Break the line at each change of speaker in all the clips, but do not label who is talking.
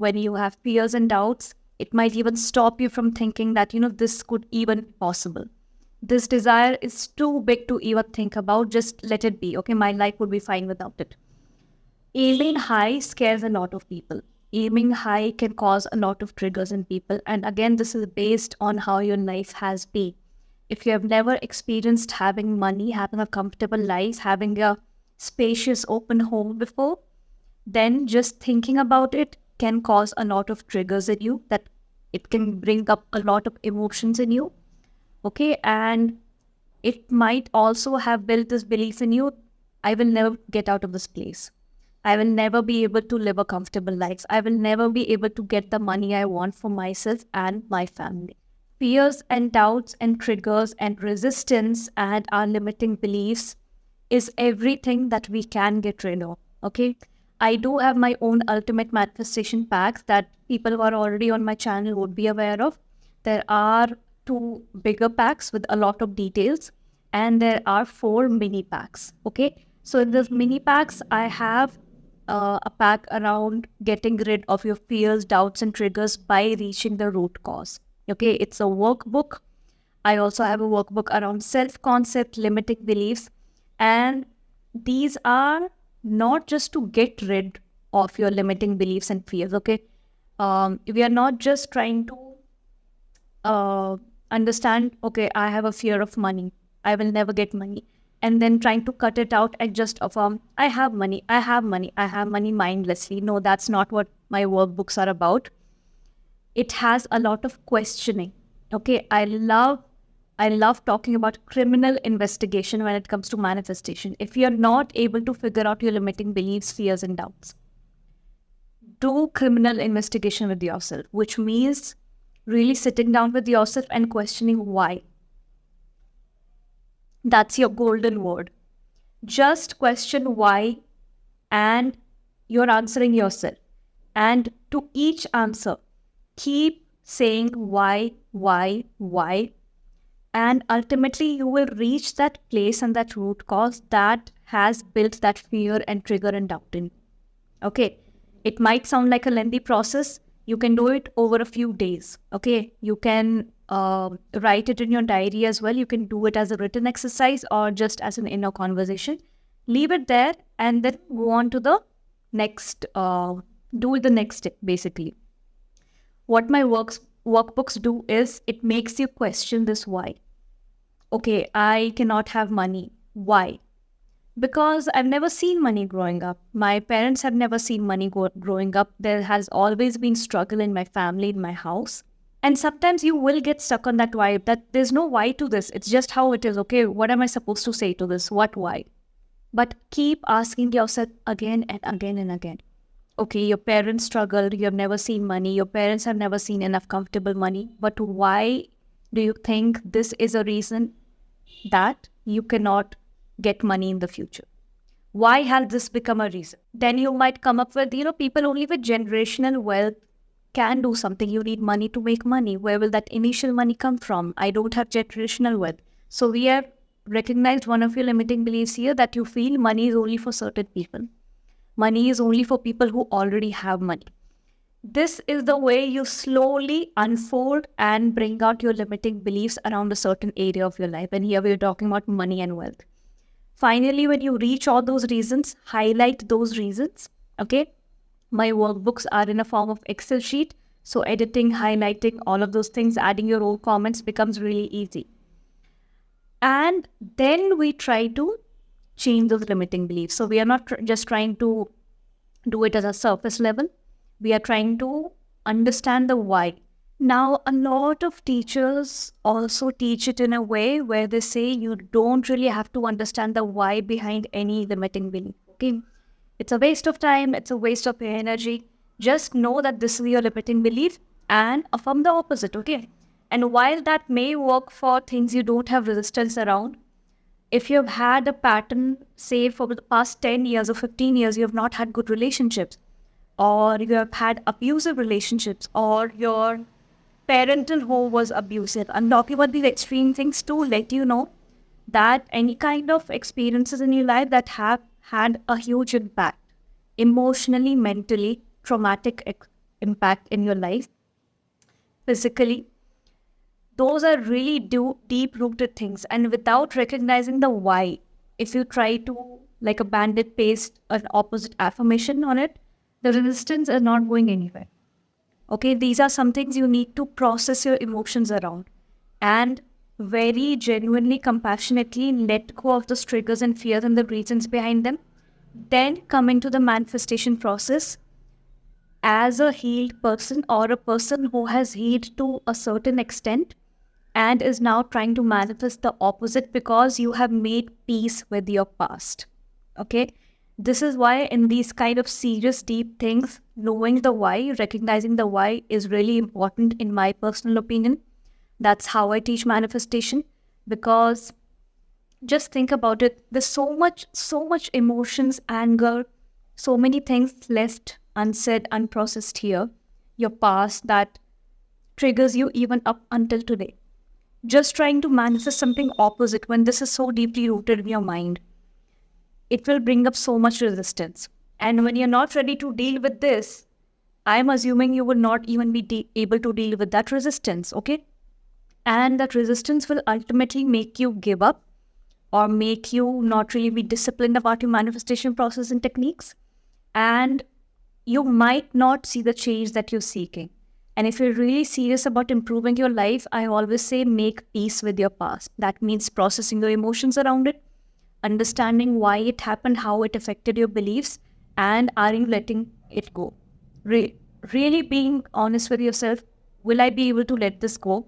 when you have fears and doubts, it might even stop you from thinking that, this could even be possible. This desire is too big to even think about. Just let it be. Okay, my life would be fine without it. Aiming high scares a lot of people. Aiming high can cause a lot of triggers in people. And again, this is based on how your life has been. If you have never experienced having money, having a comfortable life, having a spacious open home before, then just thinking about it can cause a lot of triggers in you, that it can bring up a lot of emotions in you. Okay, and it might also have built this belief in you, I will never get out of this place. I will never be able to live a comfortable life. I will never be able to get the money I want for myself and my family. Fears and doubts and triggers and resistance and our limiting beliefs is everything that we can get rid of. Okay. I do have my own ultimate manifestation packs that people who are already on my channel would be aware of. There are 2 bigger packs with a lot of details, and there are 4 mini packs. Okay. So in those mini packs, I have a pack around getting rid of your fears, doubts, and triggers by reaching the root cause. Okay, it's a workbook. I also have a workbook around self-concept, limiting beliefs, and these are not just to get rid of your limiting beliefs and fears. Okay, we are not just trying to understand, okay, I have a fear of money, I will never get money, and then trying to cut it out and just affirm, I have money, I have money, I have money mindlessly. No, that's not what my workbooks are about. It has a lot of questioning. Okay, I love talking about criminal investigation when it comes to manifestation. If you're not able to figure out your limiting beliefs, fears, and doubts, do criminal investigation with yourself, which means really sitting down with yourself and questioning why. That's your golden word. Just question why, and you're answering yourself. And to each answer, keep saying why. And ultimately, you will reach that place and that root cause that has built that fear and trigger and doubt in you. Okay, it might sound like a lengthy process. You can do it over a few days. Okay, you can write it in your diary as well. You can do it as a written exercise or just as an inner conversation. Leave it there and then go on to the next, do the next step basically. What my workbooks do is it makes you question this why. Okay, I cannot have money. Why? Because I've never seen money growing up. My parents have never seen money growing up. There has always been struggle in my family, in my house. And sometimes you will get stuck on that why, that there's no why to this. It's just how it is. Okay, what am I supposed to say to this? What why? But keep asking yourself again and again and again. Okay, your parents struggled. You have never seen money. Your parents have never seen enough comfortable money. But why do you think this is a reason that you cannot get money in the future? Why has this become a reason? Then you might come up with, people only with generational wealth can do something. You need money to make money. Where will that initial money come from? I don't have generational wealth. So we have recognized one of your limiting beliefs here, that you feel money is only for certain people. Money is only for people who already have money. This is the way you slowly unfold and bring out your limiting beliefs around a certain area of your life. And here we're talking about money and wealth. Finally, when you reach all those reasons, highlight those reasons. Okay. My workbooks are in a form of Excel sheet. So editing, highlighting, all of those things, adding your own comments becomes really easy. And then we try to change those limiting beliefs. So we are not just trying to do it at a surface level. We are trying to understand the why. Now, a lot of teachers also teach it in a way where they say you don't really have to understand the why behind any limiting belief. Okay, it's a waste of time. It's a waste of your energy. Just know that this is your limiting belief and affirm the opposite. Okay, and while that may work for things you don't have resistance around, if you've had a pattern, say for the past 10 years or 15 years, you have not had good relationships, or you have had abusive relationships, or your parental home was abusive. I'm talking about these extreme things to let you know that any kind of experiences in your life that have had a huge impact, emotionally, mentally, traumatic impact in your life physically. Those are really deep rooted things. And without recognizing the why, if you try to, like a bandit, paste an opposite affirmation on it, the resistance is not going anywhere. Okay, these are some things you need to process your emotions around and very genuinely, compassionately let go of those triggers and fears and the reasons behind them. Then come into the manifestation process as a healed person or a person who has healed to a certain extent and is now trying to manifest the opposite because you have made peace with your past. Okay? This is why in these kind of serious, deep things, knowing the why, recognizing the why is really important in my personal opinion. That's how I teach manifestation, because just think about it. There's so much emotions, anger, so many things left unsaid, unprocessed here, your past, that triggers you even up until today. Just trying to manifest something opposite when this is so deeply rooted in your mind, it will bring up so much resistance. And when you're not ready to deal with this, I'm assuming you will not even be able to deal with that resistance, okay? And that resistance will ultimately make you give up or make you not really be disciplined about your manifestation process and techniques. And you might not see the change that you're seeking. And if you're really serious about improving your life, I always say make peace with your past. That means processing your emotions around it, understanding why it happened, how it affected your beliefs, and are you letting it go? Really being honest with yourself, will I be able to let this go?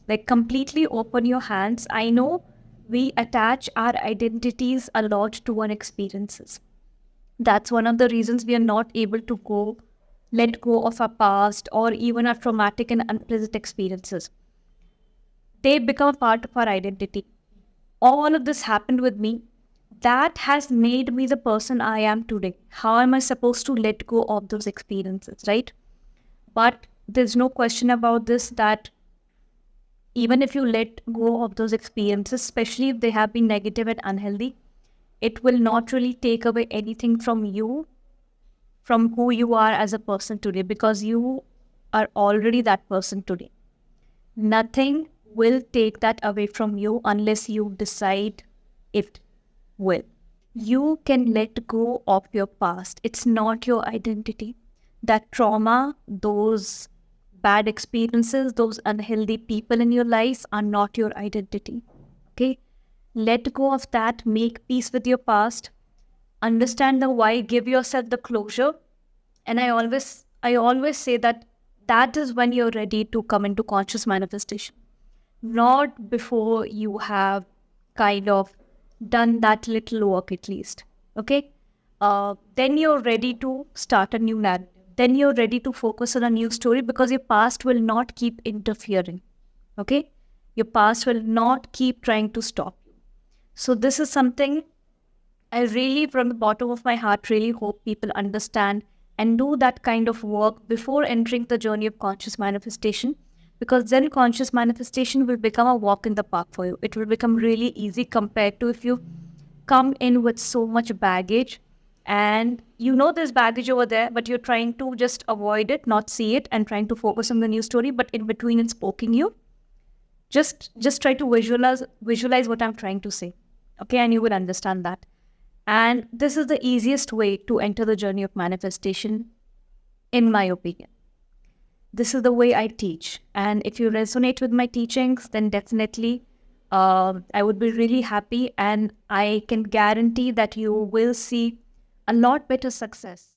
Like completely open your hands. I know we attach our identities a lot to our experiences. That's one of the reasons we are not able to let go of our past or even our traumatic and unpleasant experiences. They become a part of our identity. All of this happened with me. That has made me the person I am today. How am I supposed to let go of those experiences, right? But there's no question about this, that even if you let go of those experiences, especially if they have been negative and unhealthy, it will not really take away anything from you, from who you are as a person today, because you are already that person today. Nothing will take that away from you unless you decide it will. You can let go of your past. It's not your identity. That trauma, those bad experiences, those unhealthy people in your life are not your identity. Okay? Let go of that. Make peace with your past. Understand the why. Give yourself the closure. And I always say that is when you're ready to come into conscious manifestation. Not before you have kind of done that little work at least. Okay? Then you're ready to start a new narrative. Then you're ready to focus on a new story, because your past will not keep interfering. Okay? Your past will not keep trying to stop you. So this is something I really, from the bottom of my heart, really hope people understand and do that kind of work before entering the journey of conscious manifestation, because then conscious manifestation will become a walk in the park for you. It will become really easy compared to if you come in with so much baggage and you know there's baggage over there, but you're trying to just avoid it, not see it, and trying to focus on the new story, but in between it's poking you. Just try to visualize what I'm trying to say. Okay, and you will understand that. And this is the easiest way to enter the journey of manifestation, in my opinion. This is the way I teach. And if you resonate with my teachings, then definitely I would be really happy. And I can guarantee that you will see a lot better success